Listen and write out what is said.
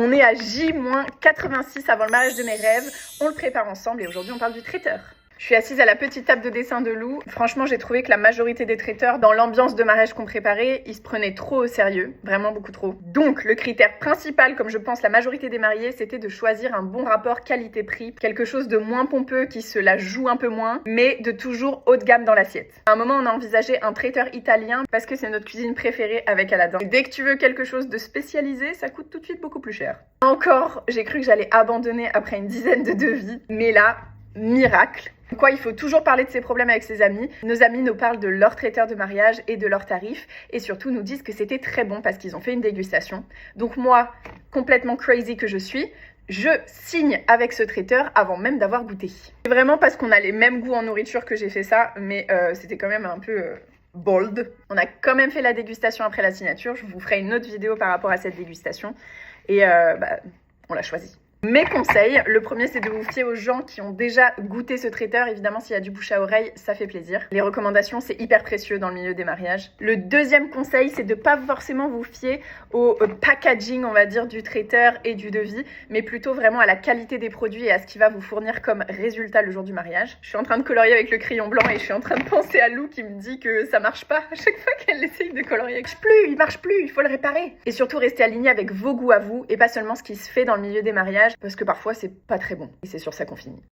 On est à J-86 avant le mariage de mes rêves. On le prépare ensemble et aujourd'hui on parle du traiteur. Je suis assise à la petite table de dessin de Lou. Franchement, j'ai trouvé que la majorité des traiteurs, dans l'ambiance de mariage qu'on préparait, ils se prenaient trop au sérieux. Vraiment beaucoup trop. Donc, le critère principal, comme je pense la majorité des mariés, c'était de choisir un bon rapport qualité-prix. Quelque chose de moins pompeux, qui se la joue un peu moins, mais de toujours haut de gamme dans l'assiette. À un moment, on a envisagé un traiteur italien parce que c'est notre cuisine préférée avec Aladdin. Et dès que tu veux quelque chose de spécialisé, ça coûte tout de suite beaucoup plus cher. Encore, j'ai cru que j'allais abandonner après une dizaine de devis. Mais là, miracle. Quoi, il faut toujours parler de ses problèmes avec ses amis. Nos amis nous parlent de leur traiteur de mariage et de leurs tarifs et surtout nous disent que c'était très bon parce qu'ils ont fait une dégustation. Donc moi, complètement crazy que je suis, je signe avec ce traiteur avant même d'avoir goûté. C'est vraiment parce qu'on a les mêmes goûts en nourriture que j'ai fait ça, mais c'était quand même un peu bold. On a quand même fait la dégustation après la signature. Je vous ferai une autre vidéo par rapport à cette dégustation et on l'a choisi. Mes conseils, le premier c'est de vous fier aux gens qui ont déjà goûté ce traiteur. Évidemment, s'il y a du bouche à oreille, ça fait plaisir. Les recommandations, c'est hyper précieux dans le milieu des mariages. Le deuxième conseil, c'est de pas forcément vous fier au packaging, on va dire, du traiteur et du devis, mais plutôt vraiment à la qualité des produits et à ce qu'il va vous fournir comme résultat le jour du mariage. Je suis en train de colorier avec le crayon blanc et je suis en train de penser à Lou qui me dit que ça marche pas à chaque fois qu'elle essaye de colorier. Il marche plus, il faut le réparer. Et surtout, restez aligné avec vos goûts à vous et pas seulement ce qui se fait dans le milieu des mariages, parce que parfois c'est pas très bon et c'est sur ça qu'on finit.